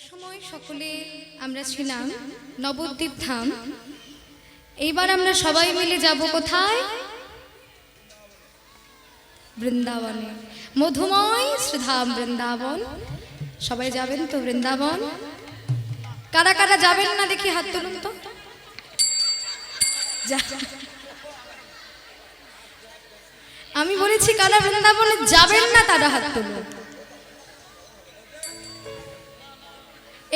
সময় সকলে আমরা ছিলাম নবদ্বীপ ধাম। এইবার আমরা সবাই মিলে যাব কোথায়? বৃন্দাবনে, মধুময় শ্রীধাম বৃন্দাবন। সবাই যাবেন তো বৃন্দাবন? কারা কারা যাবেন না দেখি হাত তুলুন তো। আমি বলেছি কারা বৃন্দাবনে যাবেন না তারা হাত তুলুন।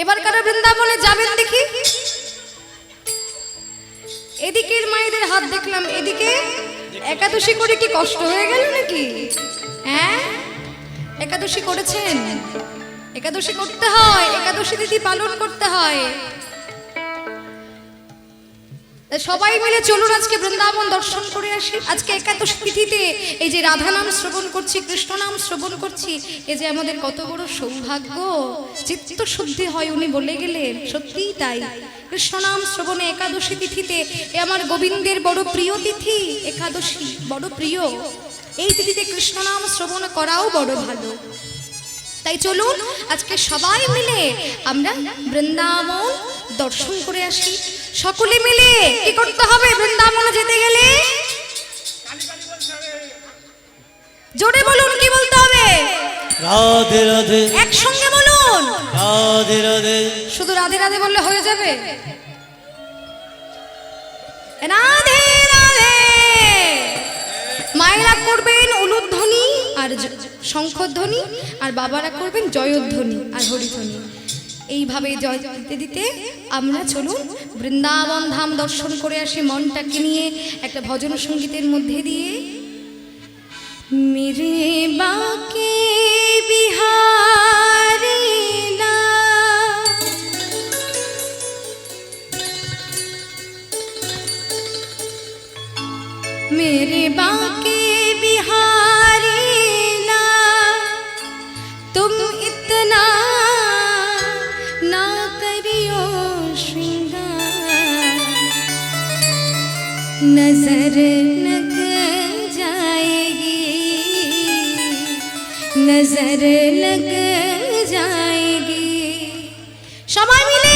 এবার কারা বৃন্দাবনে যাবেন দেখি? এদিকের মায়েদের হাত দেখলাম, এদিকে। একাদশী করে কি কষ্ট হয়ে গেল নাকি? হ্যাঁ, একাদশী করেছেন? একাদশী করতে হয়, একাদশী তিথি পালন করতে হয়। সবাই মিলে চলুন আজকে বৃন্দাবন দর্শন করে আসি। আজকে একাদশী তিথিতে এই যে রাধা নাম শ্রবণ করছি, কৃষ্ণ নাম শ্রবণ করছি, এই যে আমাদের কত বড় সৌভাগ্য। চিত্ত শুদ্ধি হয় উনি বলে গেলেন, সত্যিই তাই। কৃষ্ণ নাম শ্রবণে একাদশী তিথিতে, এ আমার গোবিন্দের বড় প্রিয় তিথি। একাদশী বড় প্রিয়, এই তিথিতে কৃষ্ণ নাম শ্রবণ করাও বড় ভালো। তাই চলুন আজকে সবাই মিলে আমরা বৃন্দাবন দর্শন করে আসি। সকলে মিলে কি করতে হবে বৃন্দাবনে যেতে গেলে? জোরে বলুন, কি বলতে হবে? রাধে রাধে। একসঙ্গে বলুন, রাধে রাধে। শুধু রাধে রাধে বললে হয়ে যাবে? রাধে রাধে। মায়েরা করবেন উলুধ্বনি আর শঙ্খধ্বনি, আর বাবারা করবেন জয়ধ্বনি আর হরিধ্বনি। এইভাবে জয় দিতে দিতে আমরা চলুন বৃন্দাবন ধাম দর্শন করে আসি মনটাকে নিয়ে একটা ভজন সঙ্গীতের মধ্যে দিয়ে। মেরে বাকে বিহারি না, मेरे बाके बिहारी ना, तुम इतना ना करियो श्रृंगार, नजर लग जाएगी, नजर लग जाएगी। सबाई मिले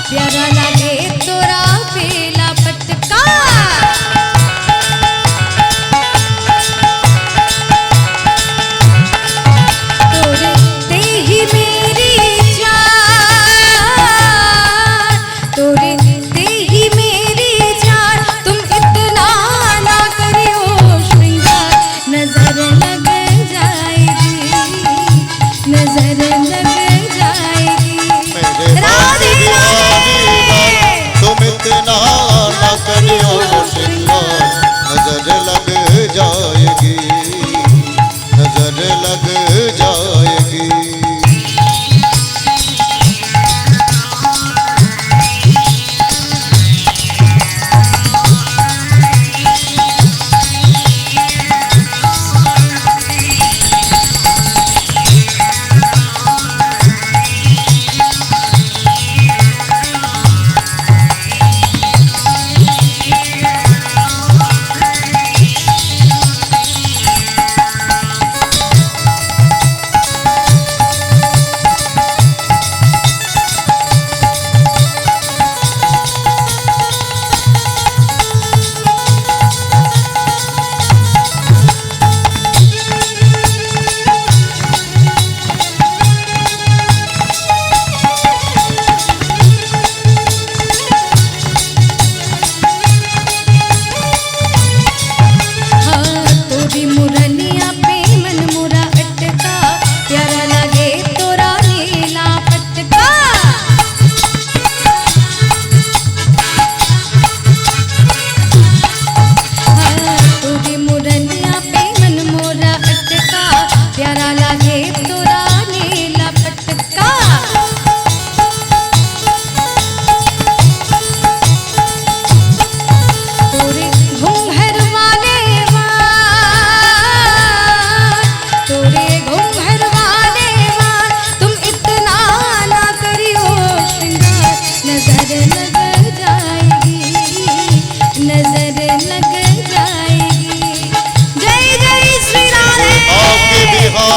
प्यारा लगे तोरा पेला पटका तोरे ते ही मेरी जान तोरे ते ही मेरी जान तुम इतना ना करियो श्रृंगार नजर लग जाएगी नजर लग जाएगी राधे राधे तुम इतना ना करियो श्रृंगार नजर लग जाएगी नजर लग जाएगी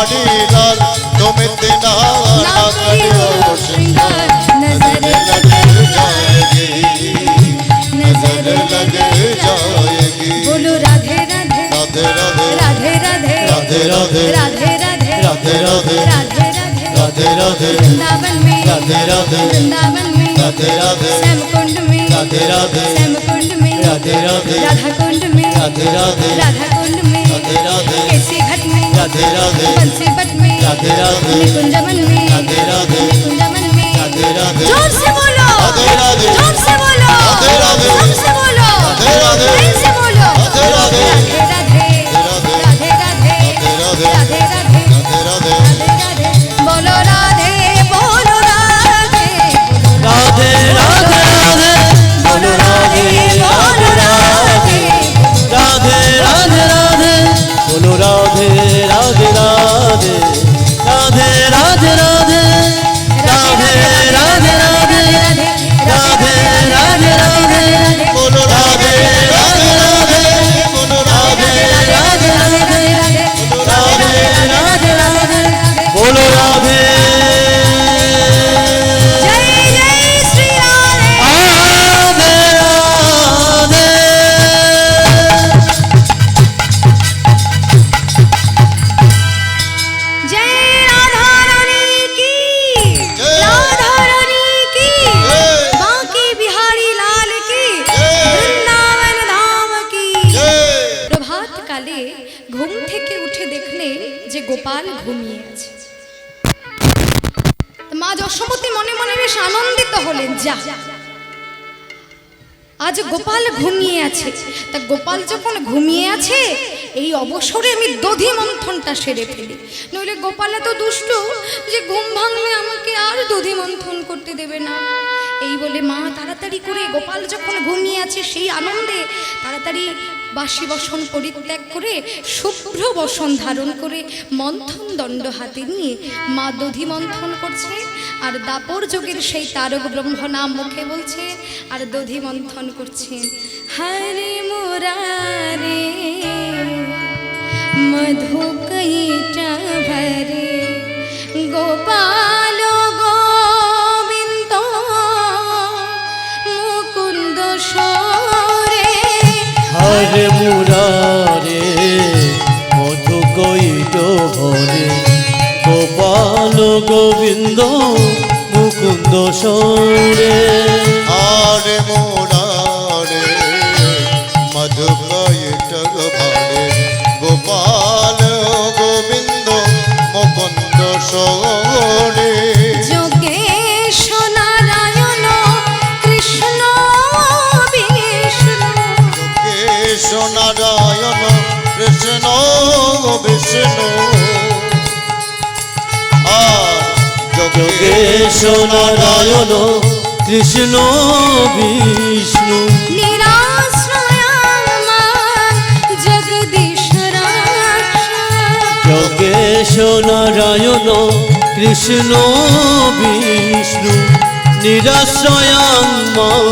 तुम इतना ना करियो श्रृंगार नजर लग जाएगी नजर लग जाएगी बोलो राधे राधे राधे राधे राधे राधे राधे राधे राधे राधे राधे राधे राधे राधे राधे राधे वृंदावन में राधे राधे वृंदावन में राधे राधे श्याम कुंड में राधे राधे श्याम कुंड में राधे राधे राधा कुंड में राधे राधे राधा कुंड में राधे राधे केसी घाट में राधे राधे बंसी बट में राधे राधे निकुंजवन में राधे राधे निकुंजवन में राधे राधे जोर से बोलो राधे राधे जोर से बोलो राधे राधे सबसे बोलो राधे राधे लाइन से बोलो राधे राधे राधे राधे राधे राधे राधे राधे राधे राधे राधे बोलो राधे बोलो राधे राधे राधे राधे बोलो राधे बोलो राधे राधे राधे राधे बोलो राधे राधे राधे राधे राधे राधे राधे राधे राधे राधे राधे राधे बोलो राधे राधे राधे बोलो राधे राधे राधे राधे राधे राधे बोलो राधे जय जय श्री राधे राधे राधे जय राधा रानी की जय। राधा रानी की जय। बांके बिहारी लाल की जय। वृंदावन धाम की जय প্রভাত কালে ঘুম থেকে উঠে দেখলে যে গোপাল ঘুমিয়ে আছে তো মা যশোমতী মনে মনে বেশ আনন্দিত হলেন যা আজ গোপাল ঘুমিয়ে আছে তা গোপাল যখন ঘুমিয়ে আছে এই অবসরে আমি দধি মন্থনটা সেরে ফেলি নইলে গোপাল এত দুষ্ট যে ঘুম ভাঙলে আমাকে আর দধি মন্থন করতে দেবে না এই বলে মা তাড়াতাড়ি করে গোপাল যখন ঘুমিয়ে আছে সেই আনন্দে তাড়াতাড়ি বাসি বসন পরিত্যাগ করে শুভ্র বসন ধারণ করে মন্থন দণ্ড হাতে নিয়ে মা দধি মন্থন করছে আর দাপর যুগের সেই তারক ব্রহ্ম নাম মুখে বলছে আর দধি মন্থন করছেন হরে মুরারে মধু কইটা ভরে গোপাল গোবিন্দ হরে মুরারে মধু কৈট ভরে গোপাল গোবিন্দ মুকুন্দ সরে আরে মোরারে মধুকৈট ভরে গোপাল গোবিন্দ মুকুন্দ সরে যোগেশ নারায়ণ কৃষ্ণ বিষ্ণু কেশ নারায়ণ কৃষ্ণ বিষ্ণু আর যোগেশ নারায়ণ কৃষ্ণ বিষ্ণু যোগেশ নারায়ণ কৃষ্ণ বিষ্ণু নিরাশ্রয়াং মাং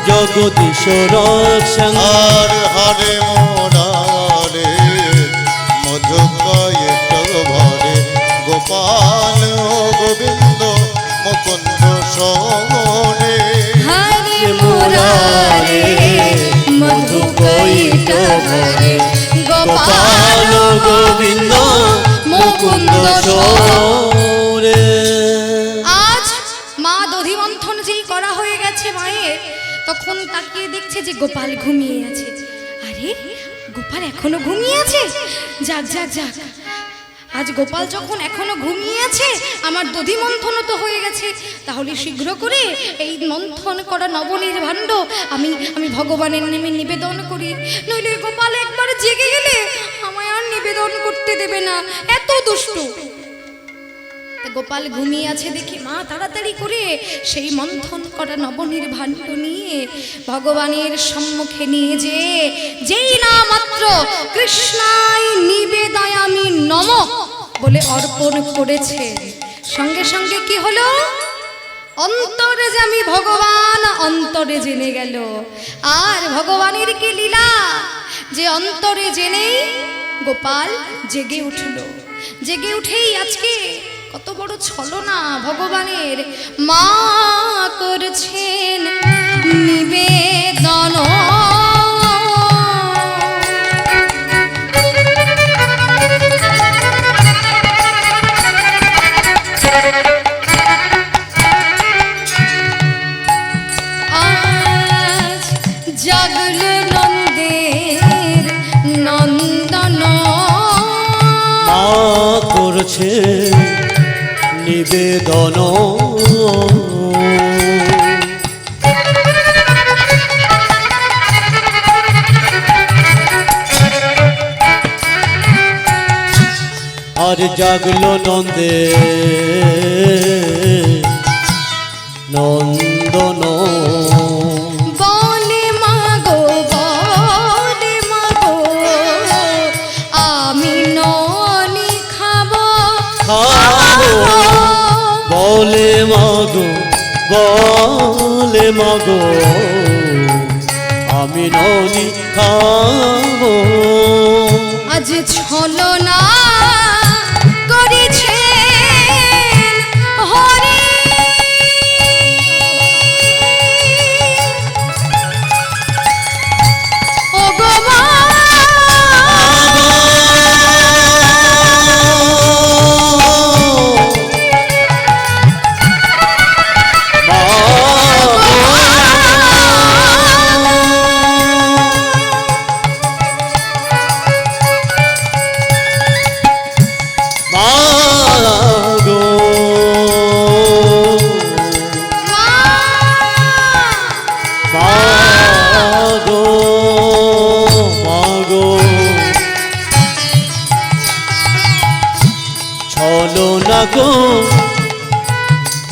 জগদীশ রক্ষাং আর হরে মোরারে মধুকৈট ভরে গোপাল গোবিন্দ মুকুন্দ সরে হরে মুরারে মধু কৈট ভরে গোপাল গোবিন্দ মুকুন্দ সরে আজ মা দধিমন্থন যেই করা হয়ে গেছে মায়ের, তখন তাকিয়ে দেখছে যে গোপাল ঘুমিয়ে আছে। আরে গোপাল এখনো ঘুমিয়ে আছে, যাক যাক যাক, আজ গোপাল যখন এখনো ঘুমিয়ে আছে, আমার দধি মন্থনও তো হয়ে গেছে, তাহলে শীঘ্র করে এই মন্থন করা নবনীর ভাণ্ড আমি আমি ভগবানের নামে নিবেদন করি, নইলে গোপাল একবার জেগে গেলে আমায় আর নিবেদন করতে দেবে না, এত দুষ্টু। গোপাল ঘুমিয়ে আছে দেখি মা তাড়াতাড়ি করে সেই মন্থন করা নবনীর ভাণ্ড নিয়ে ভগবানের সম্মুখে নিয়ে যেই না মাত্র কৃষ্ণায় নিবেদয়ামি নম বলে অর্পণ করেছে, সঙ্গে সঙ্গে কি হলো, অন্তরে যে আমি ভগবান অন্তরে জেনে গেল। আর ভগবানের কি লীলা যে অন্তরে জেনেই গোপাল জেগে উঠল, জেগে উঠেই আজকে কত বড় ছলনা ভগবানের, মা করছেন নিবেদন। আজ জাগল নন্দের নন্দন, মা করছে নিবেদন আর জাগলো নন্দে নন্দন বলে মাগো আমি ননি খাবো, বলে মাগো আমি ননি খাবো, আজ ছলনা করেছে হরি, ও গো মা ছলনা গো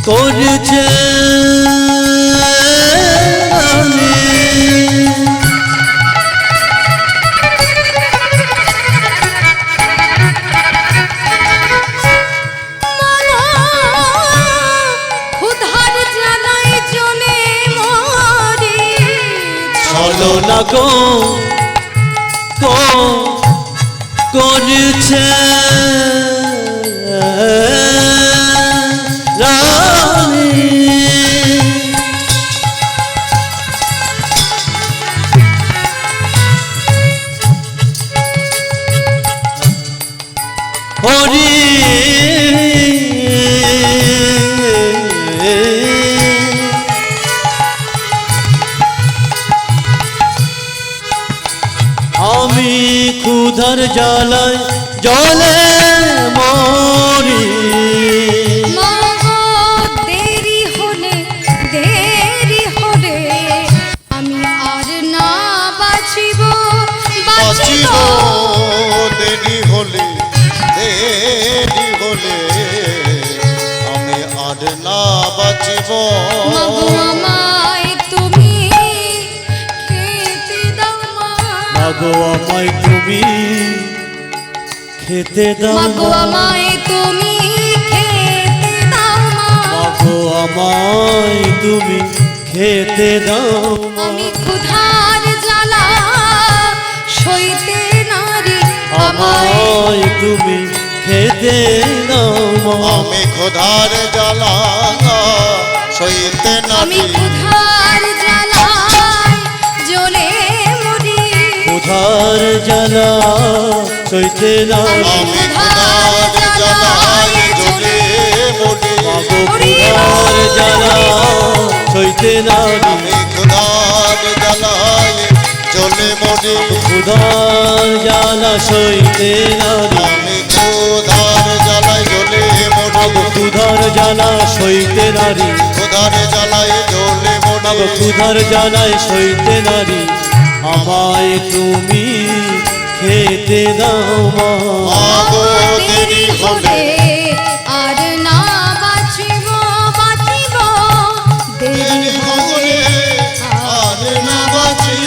করেছে ক্ষুধার জ্বালায় জনে মরে, ছলনা গো করেছে রানী, আমি ক্ষুধার জ্বালায় জলে মরি মাগো দেরি হলে আমি আর না বাঁচিব বাঁচিব দেরি হলে আমি আর না বাঁচিব মাগো আমায় তুমি খেতে দাও মা মাগো আমায় তুমি খেতে দাও মাগো মা। আমায় তুমি খেতে দাও মা মাগো আমায় তুমি খেতে দাও মা। আমি ক্ষুধার জ্বালা সইতে নারি আমায় তুমি খেতে দাও মা। আমি ক্ষুধার জ্বালা সইতে আমি নারি ক্ষুধার জ্বালায় জ্বলে মরি ক্ষুধার জ্বালা সইতে নারি আমি ক্ষুধার জ্বালায় জ্বলে মরি মাগো ক্ষুধার জ্বালা সইতে নারি আমি ক্ষুধার জ্বালায় জ্বলে মরি ক্ষুধার জ্বালা সইতে নারি আমি ক্ষুধার জ্বালায় জ্বলে মাগো মরি ক্ষুধার জ্বালা সইতে নারি ক্ষুধার জ্বালায় জ্বলে মাগো মরি ক্ষুধার জ্বালায় সইতে নারি আমায় তুমি খেতে দাও মা। মাগো দেরি হলে আর না বাঁচিব দেরি হলে আর না বাঁচি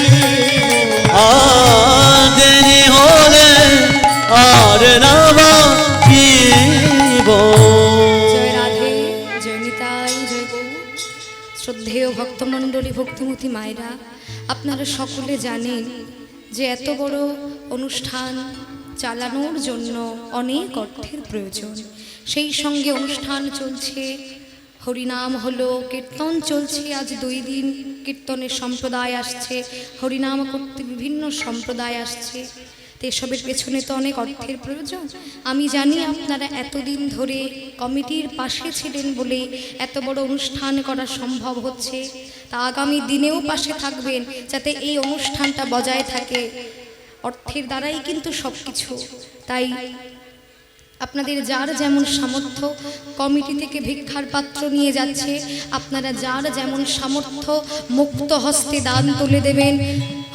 আর দেরি হলে আর না বাঁচিব। জয় রাধে জয় নিতাই জয় গৌর। শ্রদ্ধেয় ভক্তমণ্ডলী ভক্তিমতী মায়েরা, আপনারা সকলে জানেন যে এত বড় অনুষ্ঠান চালানোর জন্য অনেক অর্থের প্রয়োজন। সেই সঙ্গে অনুষ্ঠান চলছে, হরিনাম হলো, কীর্তন চলছে, আজ 2 দিন কীর্তনের সম্প্রদায় আসছে, হরিনাম করতে বিভিন্ন সম্প্রদায় আসছে। তো এসবের পেছনে তো অনেক অর্থের প্রয়োজন। আমি জানি আপনারা এতদিন ধরে কমিটির পাশে ছিলেন বলে এত বড় অনুষ্ঠান করা সম্ভব হচ্ছে। তা আগামী দিনেও পাশে থাকবেন যাতে এই অনুষ্ঠানটা বজায় থাকে। অর্থের দ্বারাই কিন্তু সব কিছু। তাই আপনাদের যার যেমন সামর্থ্য, কমিটি থেকে ভিক্ষার পাত্র নিয়ে যাচ্ছে, আপনারা যার যেমন সামর্থ্য মুক্ত হস্তে দান তুলে দেবেন।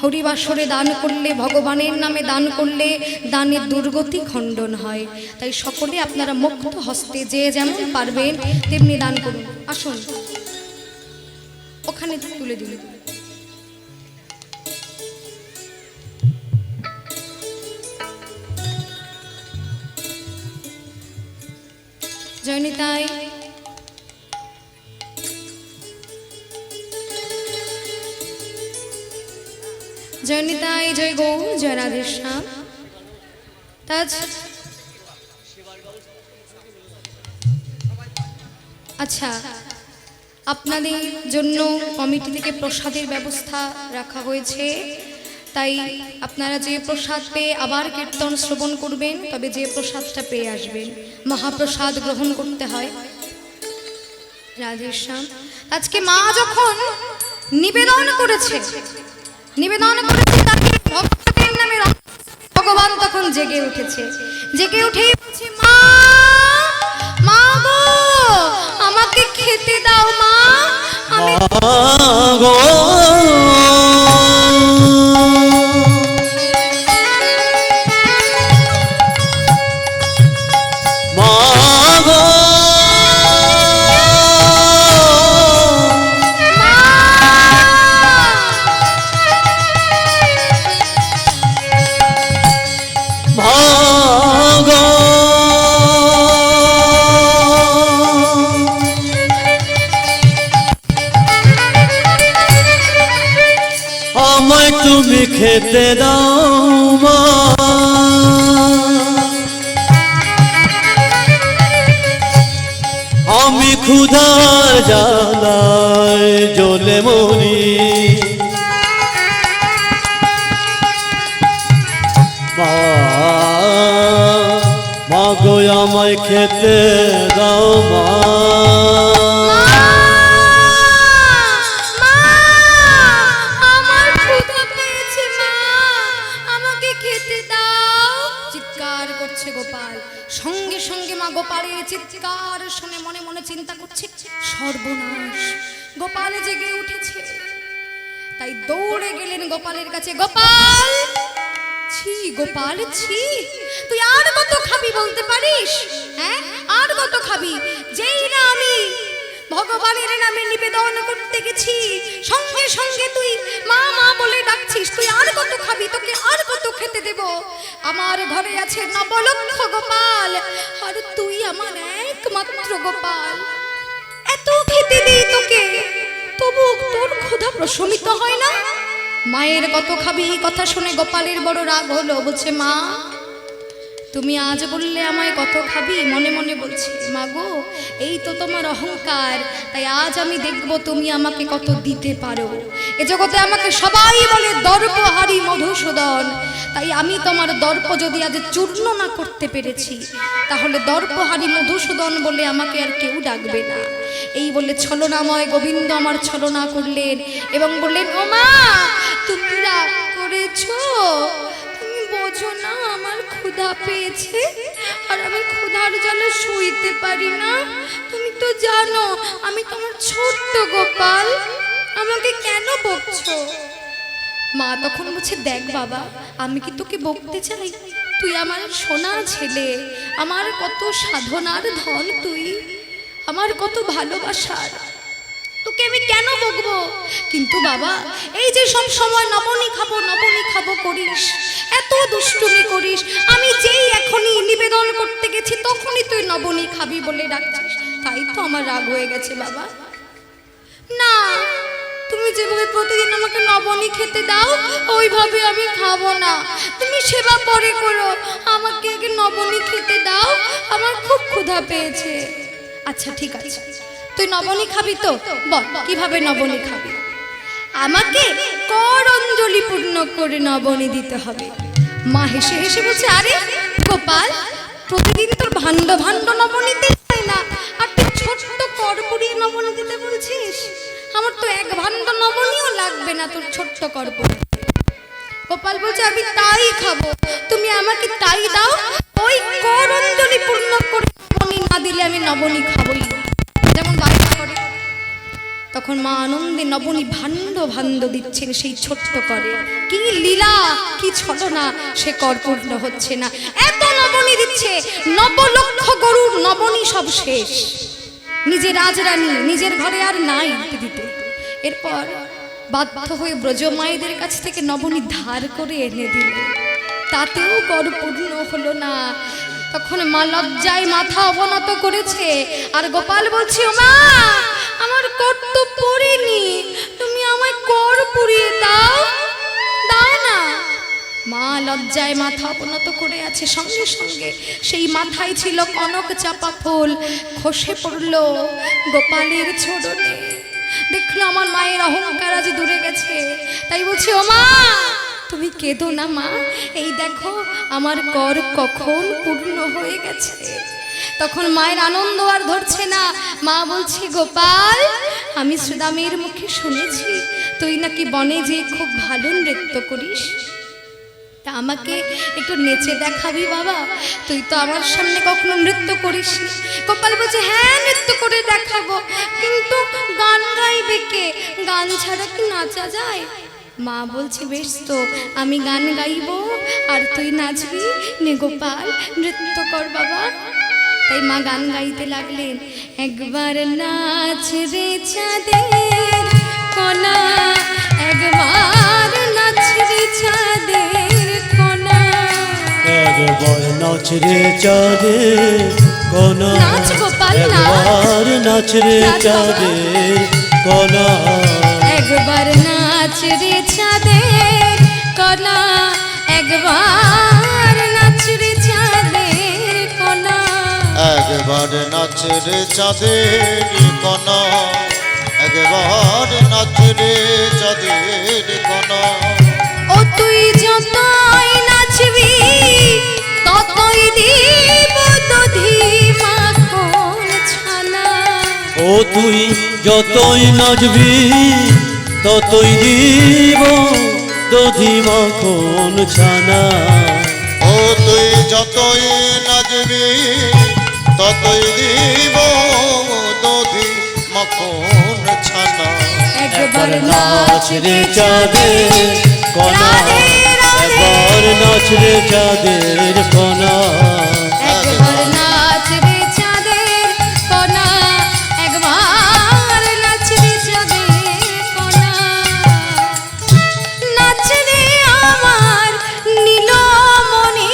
হরিবাসরে দান করলে, ভগবানের নামে দান করলে দানের দুর্গতি খণ্ডন হয়। তাই সকলে আপনারা মুক্ত হস্তে যে যেমন পারবেন তেমনি দান করুন। আসুন ওখানে তুলে দিন। জয়নিতাই জয়নিতাই জয় গৌ জয় রাধেশ্যাম। তাজ আচ্ছা, আপনাদের জন্য কমিটি থেকে প্রসাদের ব্যবস্থা রাখা হয়েছে। তাই আপনারা যে প্রসাদ পেয়ে আবার কীর্তন শ্রবণ করবেন, তবে যে প্রসাদটা পেয়ে আসবেন, মহাপ্রসাদ গ্রহণ করতে হয়। রাধেশ্যাম। আজকে মা যখন নিবেদন করেছে তাকে ভগবানের নামে, ভগবান তখন জেগে উঠেছে। জেগে উঠেই বলছে, মা মা গো আমাকে খেতে দাও মা। আমি মাগো মাগো মাগো আমায় তুমি খেতে দাও মা। আমি ক্ষুধার জ্বালায় জ্বলে মরি মা গো আমায় খেতে দাও মা। আমার ক্ষুধা পেয়েছে মা, আমাকে সঙ্গে সঙ্গে মা গোপালের চিৎকার শুনে মনে মনে চিন্তা করছে, সর্বনাশ, গোপাল জেগে উঠেছে। তাই দৌড়ে গেলেন গোপালের কাছে। গোপাল, ছি গোপাল, ছি, তুই আর কত খাবি বলতে পারিস? হ্যাঁ, আর কত খাবি? যেই না আমি ভগবানের নামে নিবেদন করতে গেছি, সঙ্গে সঙ্গে তুই মা মা বলে ডাকছিস। তুই আর কত খাবি? তোকে আর কত খেতে দেব? আমার ঘরে আছে 9 লক্ষ গোপাল, আর তুই আমার একমাত্র গোপাল। এত খেতে দিই তোকে, তবু তোর ক্ষুধা প্রশমিত হয় না। মায়ের কত খাবি এই কথা শুনে গোপালের বড় রাগ হলো। বলছে, মা তুমি আজ বললে আমায় কত খাবি? মনে মনে বলছি, মা গো, এই তো তোমার অহংকার, তাই আজ আমি দেখব তুমি আমাকে কত দিতে পারো। এ জগতে আমাকে সবাই বলে দর্পহারি মধুসূদন, তাই আমি তোমার দর্প যদি আজ চূর্ণ না করতে পেরেছি, তাহলে দর্পহারি মধুসূদন বলে আমাকে আর কেউ ডাকবে না। এই বলে ছলনাময় গোবিন্দ আমার ছলনা করলেন এবং বললেন, ও মা, তুমি রাগ করেছো? বোঝো না আমার ক্ষুধা পেয়েছে, আর আমি ক্ষুধার জ্বালা সইতে পারি না। তুমি তো জানো আমি তোমার ছোট্ট গোপাল, আমাকে কেন বকছো? মা তখন বলছে, দেখ বাবা, আমি কি তোকে বকতে চাই? তুই আমার সোনা ছেলে, আমার কত সাধনার ধন, তুই আমার কত ভালোবাসার, তোকে আমি কেন বকবো? কিন্তু বাবা, এই যে সব সময় নবনী খাবো করিস, এত দুষ্টুমি করিস, আমি যেই এখনই নিবেদন করতে গেছি তখনই তুই নবনী খাবি বলে ডাকছিস, তাই তো আমার রাগ হয়ে গেছে বাবা। না, তুমি যেভাবে প্রতিদিন আমাকে নবনী খেতে দাও ওইভাবে আমি খাবো না। তুমি সেবা পরে করো, আমাকে আগে নবনী খেতে দাও, আমার খুব ক্ষুধা পেয়েছে। আচ্ছা ঠিক আছে, তুই নবনী খাবি তো বল, কিভাবে নবনী খাবি? আমাকে কর অঞ্জলি পূর্ণ করে নবনী দিতে হবে। মা হেসে হেসে বলছে, আরে গোপাল, প্রতিদিন তোর ভাণ্ড ভাণ্ড নবনী দিতে না, আর তুই ছোট্ট কর পুড়িয়ে নবনী দিতে বলছিস? আমার তো 1 ভাণ্ড নবনীও লাগবে না তোর ছোট্ট কর পুড়িয়ে। গোপাল বলছে, আমি তাই খাবো, তুমি আমাকে তাই দাও। ওই কর অঞ্জলি পূর্ণ করে নবনী না দিলে আমি নবনী খাবই না, যেমন বাইরে করে। তখন মা আনন্দে নবনী ভাণ্ড ভাণ্ড দিচ্ছেন সেই ছোট্ট করে। কি লীলা, কি ছলনা, সে কর পূর্ণ হচ্ছে না। এত নবনী দিচ্ছে, 9 লক্ষ গরুর নবনী সব শেষ। নিজে রাজরানী, নিজের ঘরে আর নাই দিতে। এরপর বাধ্য হয়ে ব্রজমায়েদের কাছ থেকে নবনী ধার করে এনে দিল, তাতেও কর পূর্ণ হলো না। তখন মা লজ্জায় মাথা অবনত করেছে, আর গোপাল বলছে, ও মা, আমার কর তো পড়েনি, তুমি আমায় কর পুড়িয়ে দাও, দাও না। মা লজ্জায় মাথা অবনত করে আছে। সঙ্গে সঙ্গে সেই মাথায় ছিল কনক চাপা ফুল, খসে পড়ল গোপালের চরণে। দেখলো আমার মায়ের অহংকার আজ দূরে গেছে, তাই বলছে, ও মা, তুমি কেঁদো না মা, এই দেখো আমার কর কখন পূর্ণ হয়ে গেছে। তখন মায়ের আনন্দ আর ধরছে না। মা বলছে, গোপাল, আমি সুদামের মুখে শুনেছি তুই নাকি বনে যে খুব ভালো নৃত্য করিস, তা আমাকে একটু নেচে দেখাবি বাবা? তুই তো আমার সামনে কখনো নৃত্য করিস। গোপাল বলছে, হ্যাঁ নৃত্য করে দেখাবো, কিন্তু গান গাইবে কে? গান ছাড়া কি নাচা যায়? মা বলছে, বেশ তো, আমি গান গাইবো আর তুই নাচবি। নে গোপাল, নৃত্য কর বাবা। তাই মা গান গাইতে লাগলেন। একবার নাচ রে চাঁদের কোনা, একবার নাচ রে চাঁদের কোনা, একবার নাচ রে চাঁদের কোনা, নাচ গোপাল, একবার নাচ রে চাঁদের কোনা, একবার নাচ রে চাঁদের কোনা, একবার নাচ রে চাঁদের কোনা, একবার নাচ রে চাঁদের কোনা, একবার নাচ রে চাঁদের কোনা। ও তুই যতই নাচবি ততই দিব দধি মাখন ছানা, ও তুই যতই নাচবি ততই দিব দধি মাখন ছানা, ও তুই যতই নাচ নাচবি ততই দিব দধি মাখন ছানা। একবার নাচ রে চাঁদের কণা, রাধে রাধে। একবার নাচ রে চাঁদের কণা, একবার নাচ রে চাঁদের কণা, একবার নাচ রে চাঁদের কণা, নাচ রে আমার নীলমণি।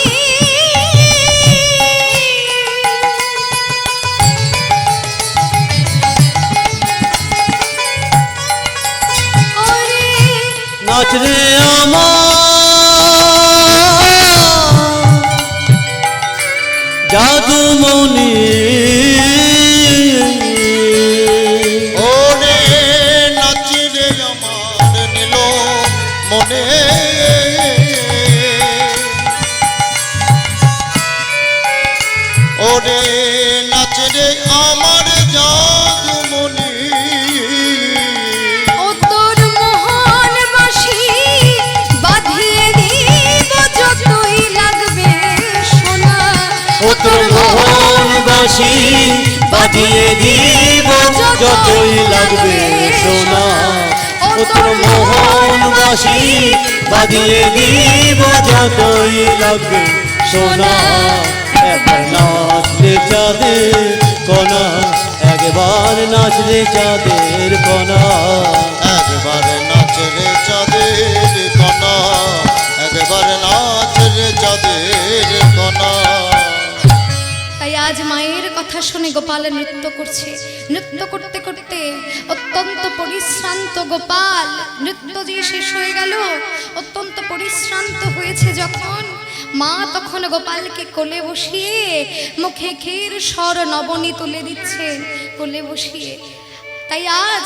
ওরে নাচ রে আমার জাদুমণি, ওরে নাচি রে আমার নীল মনে, ওরে নাচ রে আমার জাদুমণি। ও তোর মোহন বাঁশি বাঁধিয়ে দিব যতই লাগবে সোনা। ও তোর মোহন বাঁশি বাজিয়ে দিব যতই লাগবে সোনা, ও তোর মোহন বাঁশি বাজিয়ে দিব যতই লাগবে সোনা। একবার নাচ রে চাঁদের কণা, একবার নাচ রে চাঁদের কণা, একবার নাচ রে চাঁদের কণা, একবার নাচ রে চাঁদের কণা। তাই আজ মায়ের কথা শুনে গোপাল নৃত্য করছে। নৃত্য করতে করতে অত্যন্ত পরিশ্রান্ত গোপাল, নৃত্য যে শেষ হয়ে গেল, অত্যন্ত পরিশ্রান্ত হয়েছে যখন, মা তখন গোপালকে কোলে বসিয়ে মুখে ক্ষীর স্বর নবনী তুলে দিচ্ছে কোলে বসিয়ে। তাই আজ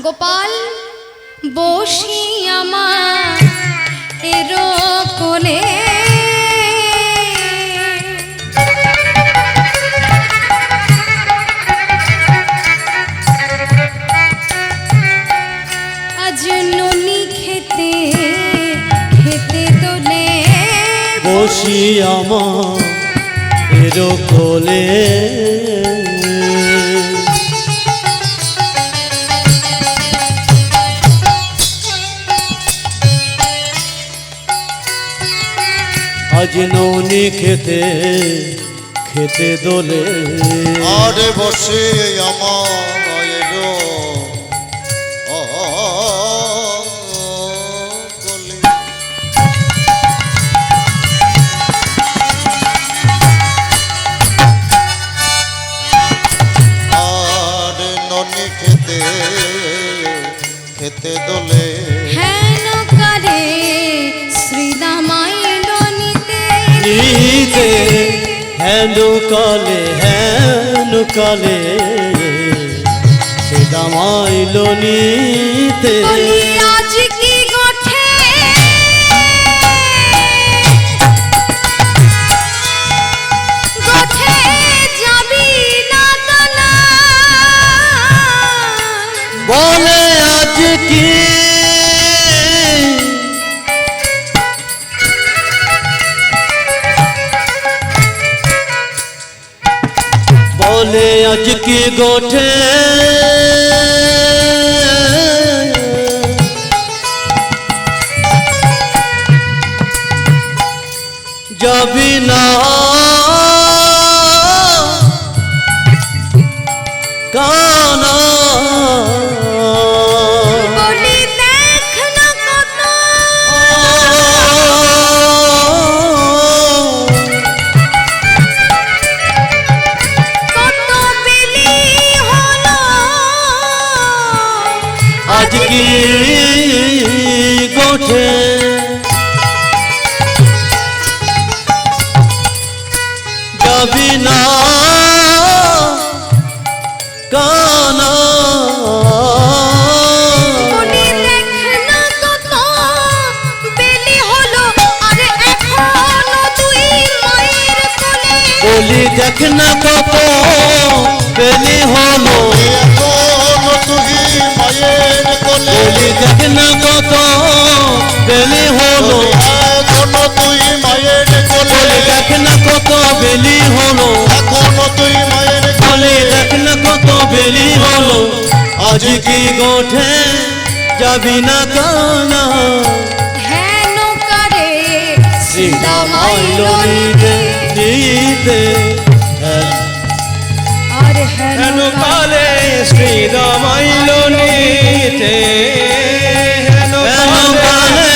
গোপাল বসি আমার এরো কোলে, আজ ননি খেতে খেতে দোলে, বসি আমার এরো কোলে, আজ নৌনি খেতে খেতে দোলে, আরে বসে আমার এলো কোলে। আর ননি খেতে খেতে দোলে, হেন করে শ্রীদামাই নিতে নিতে হেনু কালে সে দামাইল নিতে, বলি আজ কি গঠে গঠে যাবি না কানা, বলে আজ কি বলে আজ কি গোঠে যাবি না কানা, বলি দেখ না কত কত বেলি হলো, আজ কি গোঠে যাবি না কানা, বলি দেখ না কত বেলি হলো, আরে এখনো তুই মায়ের কোলে, বলি দেখ না কত বেলি হলো, এখনো তুই মায়ের কোলে। বলি দেখ না কত বেলি হলো, এখনো তুই মায়ের কোলে। বলি দেখ না কত বেলি হলো, বলো আজ কি গোঠে যাবি না কানা হেন কারে শ্রীরাম আইল নিতে নিতে আর হেন হেন কালে শ্রীরাম আইল নিতে হেন কালে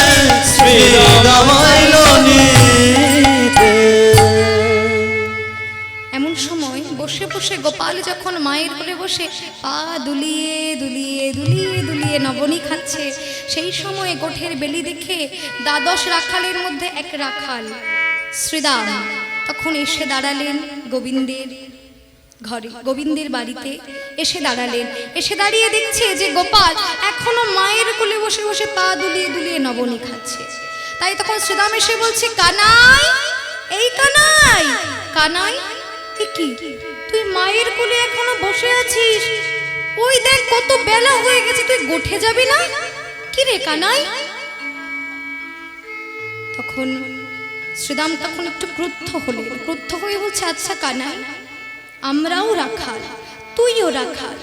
শ্রীরাম আইল নিতে। এমন সময় বসে বসে গোপাল যখন মায়ের কোলে বসে পা দুলিয়ে দুলিয়ে দুলিয়ে দুলিয়ে নবনী খাচ্ছে, সেই সময় গোঠের বেলি দেখে দ্বাদশ রাখালের মধ্যে এক রাখাল শ্রীরাম তখন এসে দাঁড়ালেন গোবিন্দের ঘরে, গোবিন্দের বাড়িতে এসে দাঁড়ালেন। এসে দাঁড়িয়ে দেখছে যে গোপাল এখনো মায়ের কোলে বসে বসে পা দুলিয়ে দুলিয়ে নবনী খাচ্ছে। তাই তখন শ্রীরাম এসে বলছে, কানাই, এই কানাই, কানাই এ কি তুই মায়ের কোলে এখনো বসে আছিস? ওই দেখ কত বেলা হয়ে গেছে, তুই গোঠে যাবি না? কি রে কানাই? তখন শ্রীরাম তখন একটু ক্রুদ্ধ হলেন, ক্রুদ্ধ হয়ে বলছে, আচ্ছা কানাই, আমরাও রাখাল, তুইও রাখাল,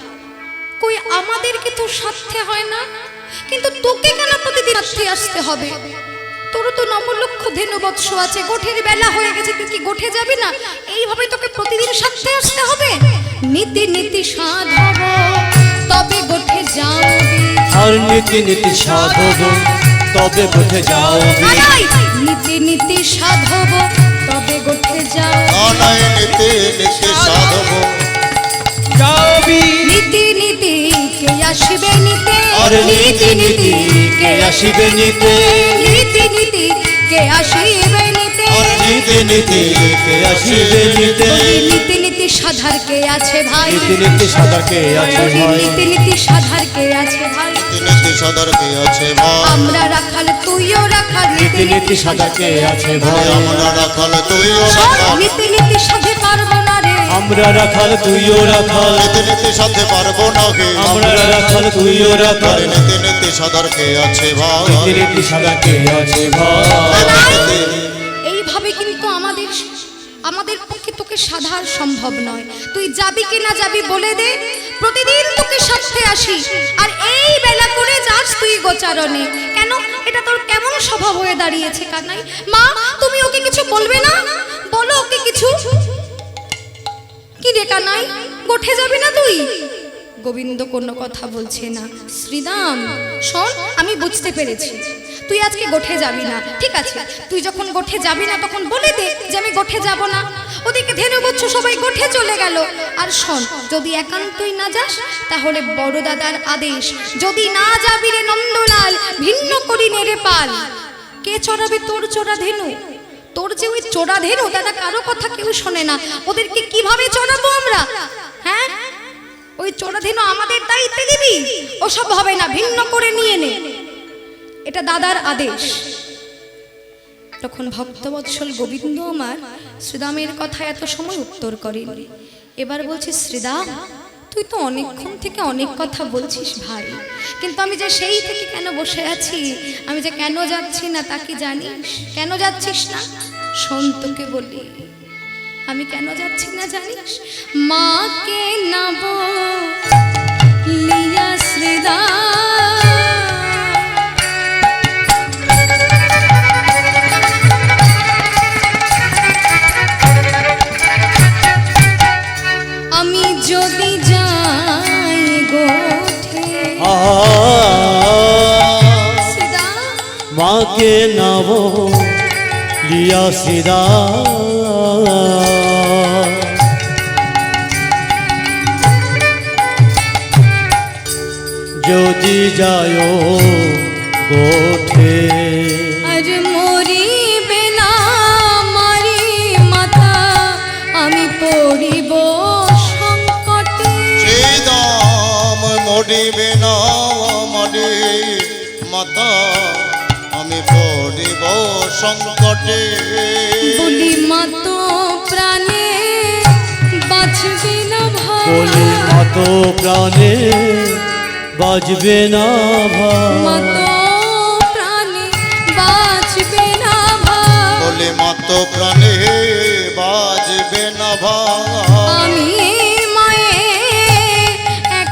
কই আমাদেরকে তো সাথে হয় না, কিন্তু তোকে কেন প্রতিদিন সাথে আসতে হবে? তোর তো 9 লক্ষ ধেনু বৎস আছে, গোঠের বেলা হয়ে গেছে, তুই কি গোঠে যাবি না? এইভাবে তোকে প্রতিদিন সাথে আসতে হবে? নীতি নীতি সাধব তবে গোঠে যাবি, আর নীতি নীতি সাধব তবে গোঠে যাবি, কানাই, নীতি নীতি সাধব তবে গোঠে যাও, কানাই নীতি নীতি সাধব যাবি, নীতি নীতি কে আসবে নিতে, আর নীতি নীতি কে আসিবে নিতে, নীতি নীতি কে আসবে নিতে, আর নীতি নীতি কে আসিবে নিতে, নীতি নীতি সাধার কে আছে ভাই, নীতি নীতি সাদা কে আছে ভাই, নীতি নীতি সাধার কে আছে ভাই, নীতি নীতি সাধর কে আছে ভাই, আমরা রাখাল তুইও রাখাল, নীতি নীতি সাদা কে আছে ভাই, আমরা রাখাল তুইও শোন, রাখাল, নীতি নীতি সাধে পারবো না রে, আমরা রাখাল তুইও রাখাল, নীতি নীতি সাথে পারবো না হে, আমরা রাখাল তুইও রাখাল, নীতি নীতি সাধর কে আছে ভাই, নীতি নীতি সাদা কে আছে ভাই। এইভাবে কিন্তু আমাদের পক্ষে তোকে সাধার সম্ভব নয়। তুই যাবি কি না যাবি বলে দে, প্রতিদিন তোকে সাথে আসি, আর এই বেলা করে যাস তুই গোচারণে। কেন? এটা তোর কেমন স্বভাব হয়ে দাঁড়িয়েছে কানাই? মা, তুমি ওকে কিছু বলবে না? বলো ওকে কিছু। কি রে কানাই, গোঠে যাবি না তুই? গোবিন্দ কোনো কথা বলছে না। শ্রীরাম শোন, আমি বুঝতে পেরেছি তুই আজকে গোঠে যাবি না, ঠিক আছে, তুই যখন গোঠে যাবি না তখন বলে দে যে আমি গোঠে যাব না। ওদিকে ধেনু বচ্ছ সবাই গোঠে চলে গেল। আর শোন, যদি একান্তই না যাস তাহলে বড় দাদার আদেশ, যদি না যাবি রে নন্দলাল, ভিন্ন করি নেড়ে পাল। কে চড়াবে তোর চোরা ধেনু? তোর যে ওই চোরা ধেনু, দাদা কারো কথা কেউ শোনে না, ওদেরকে কিভাবে চড়াবো আমরা? হ্যাঁ, ওই চোরা ধেনু আমাদের দায়িত্বে দিবি? ওসব হবে না, ভিন্ন করে নিয়ে নে, এটা দাদার আদেশ। তখন ভক্তবৎসল গোবিন্দ আমার শ্রীরামের কথা এত সময় উত্তর করেনি। এবার বলছে, শ্রীরাম তুই তো অনেকক্ষণ থেকে অনেক কথা বলছিস ভাই, কিন্তু আমি যে সেই থেকে কেন বসে আছি, আমি যে কেন যাচ্ছি না তা কি জানিস? কেন যাচ্ছিস না? শোন তোকে বলি, আমি কেন যাচ্ছি না জানিস? মাকে নব লিয়া শ্রীরাম, আমি যদি যাই গোঠে, শ্রীরাম মাকে নব লিয়া শ্রীরাম, যদি যায় গোঠে, আর মরিবে না মারি মাতা, আমি পড়িব সংকটে, সেই দাম মরিবে না মরি মাতা, আমি পড়িব সংকটে, বলি মাতো প্রাণে বাঁচবে না বলি ভাই, মতো প্রাণে বাজবে না ভাই, মাতো প্রাণে বাঁচবে না ভাই, বলে মাত প্রাণে বাজবে না ভাই, আমি মায়ে এক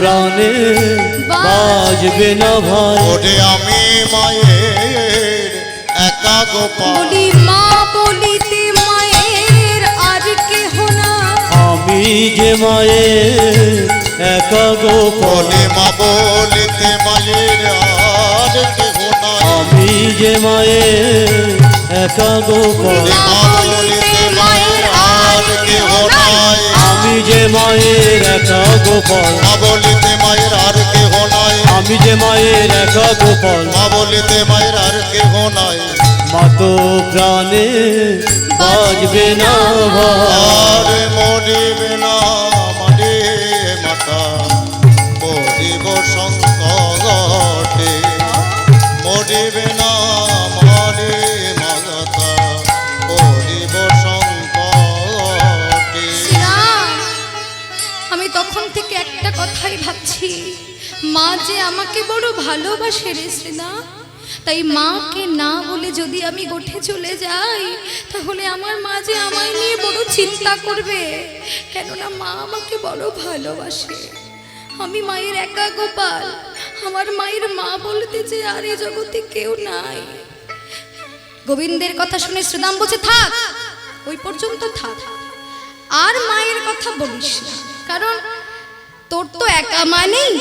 প্রাণে বাজবে না ভাই। ওরে আমি মায়ের একা গোপাল, বলি মা বলিতে মায়ের আর কেহ না, আমি যে মায়ের একা গোপাল। ওরে মা বলিতে মায়ের আর কেহ নাই, আমি যে মায়ের একা গোপাল। মা বলিতে মায়ের আর কেহ নাই, আমি যে মায়ের একা গোপাল। মা বলিতে মায়ের আর কেহ নাই, আমি যে মায়ের একা গোপাল। মা বলিতে মায়ের আর কেহ নাই। মা তো প্রাণে বাজবে না ভাই। আর মরিবে না মারে মাতা, মরিব সংকটে, মরিবে না মারে মাতা, মরিব সংকটে। শ্রীরাম, আমি তখন থেকে একটা কথাই ভাবছি, মা যে আমাকে বড় ভালোবাসে রে শ্রীরাম। তাই মাকে না বলে যদি আমি গোঠে চলে যাই, তাহলে আমার মা যে আমায় নিয়ে বড় চিন্তা করবে, কেননা মা আমাকে বড় ভালোবাসে। আমি মায়ের একা গোপাল, আমার মায়ের মা বলতে যে আর এই জগতে কেউ নাই। গোবিন্দের কথা শুনে শ্রীরাম বলছে, থাক, ওই পর্যন্ত থাক, আর মায়ের কথা বলিস না, কারণ তোর তো একা মা নেই,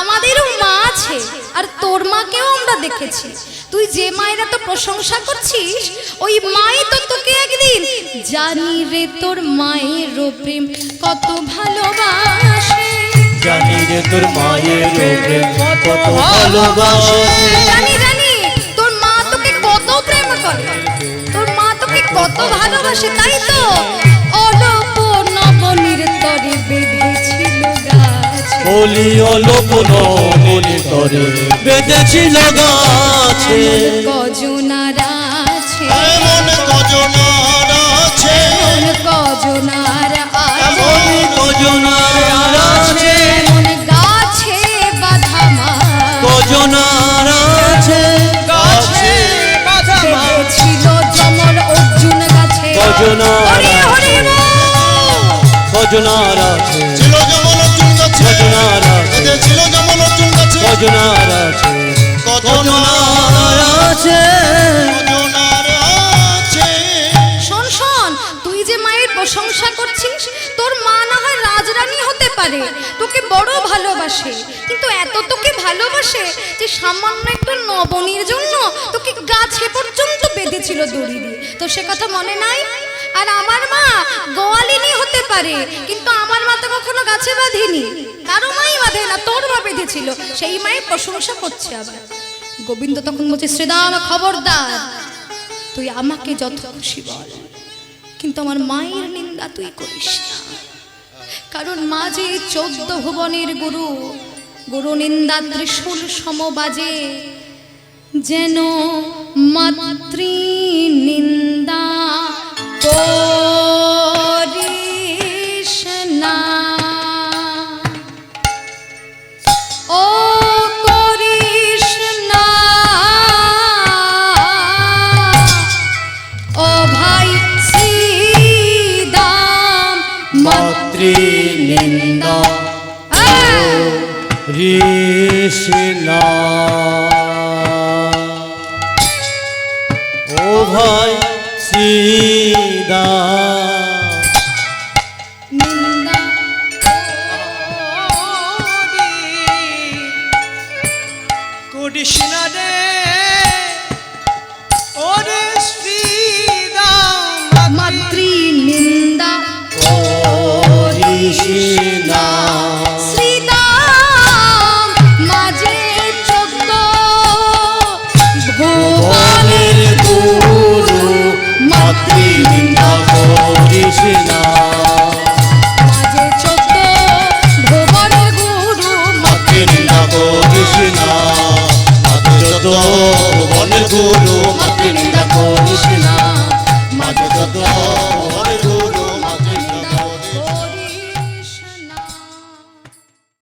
আমাদেরও মা আছে, আর তোর মাকেও আমরা দেখেছি। তুই যে মায়ের এত প্রশংসা করছিস, ওই মাই তো তোকে একদিন, জানি রে তোর মায়ের প্রেম কত ভালোবাসে, জানি রে তোর মায়ের প্রেম কত ভালোবাসে। জানি জানি তোর মা তোকে কত প্রেম করে, তোর মা তোকে কত ভালোবাসে। তাই তো অলপ নবনীর তরে বেঁধেছিল গাছে, বলি অলোপ নবনীর তরে বেঁধেছিল গাছে। কজনার আছে, এমন কজনার আছে, কজনার আছে, এমন কজনার আছে, মন গাছে বাধা মা, কজনার আছে, গাছে বাধা মা। ছিল জমল অর্জুন গাছে, কজনার হরি হরি আছে, বল। কজনার আছে, ছিল যেমন অর্জুন গাছে, কজনার আছে, এতে ছিল যেমন অর্জুন গাছে, কজনার আছে, কজনার আছে। কজনার আছে। শোন শোন, তুই যে মায়ের প্রশংসা করছিস, তোর মা না হয় রাজরানী হতে পারে, তোকে বড় ভালোবাসে, কিন্তু এত তোকে ভালোবাসে যে সামান্য একটু নবনীর জন্য তোকে গাছে পর্যন্ত বেঁধেছিল দড়ি দিয়ে। তো সে কথা মনে নাই? আর আমার মা গোয়ালিনী হতে পারে, কিন্তু আমার মা তো কখনো গাছে বাঁধেনি, কারো মাই বাঁধে না, তোর মা বেঁধেছিল, সেই মায়ের প্রশংসা করছে আবার। গোবিন্দ তখন বলছে, শ্রীরাম খবরদার, তুই আমাকে যত খুশি বল, কিন্তু আমার মায়ের নিন্দা তুই করিস না, কারণ মা যে 14 ভুবনের গুরু, গুরু নিন্দা ত্রিশূল সমবাজে, যেন মাতৃ নিন্দা করিস না। ও করিস না, ও ভাই শ্রীদাম মাতৃ নিন্দা করিস না। ও ভাই সীতা নিন্দা কৃষ্ণ রে ওরে শ্রীরাম মাতৃ নিন্দা করিস না। শ্রীদাম মাঝে 14 ভুবনের ভুবনের গুরু মাতৃ নিন্দা করিস না। মাঝে 14 ভুবনের গুরু মাতৃ নিন্দা করিস না। মাতৃ যত ভুবনের গুরু মাতৃ নিন্দা করিস না।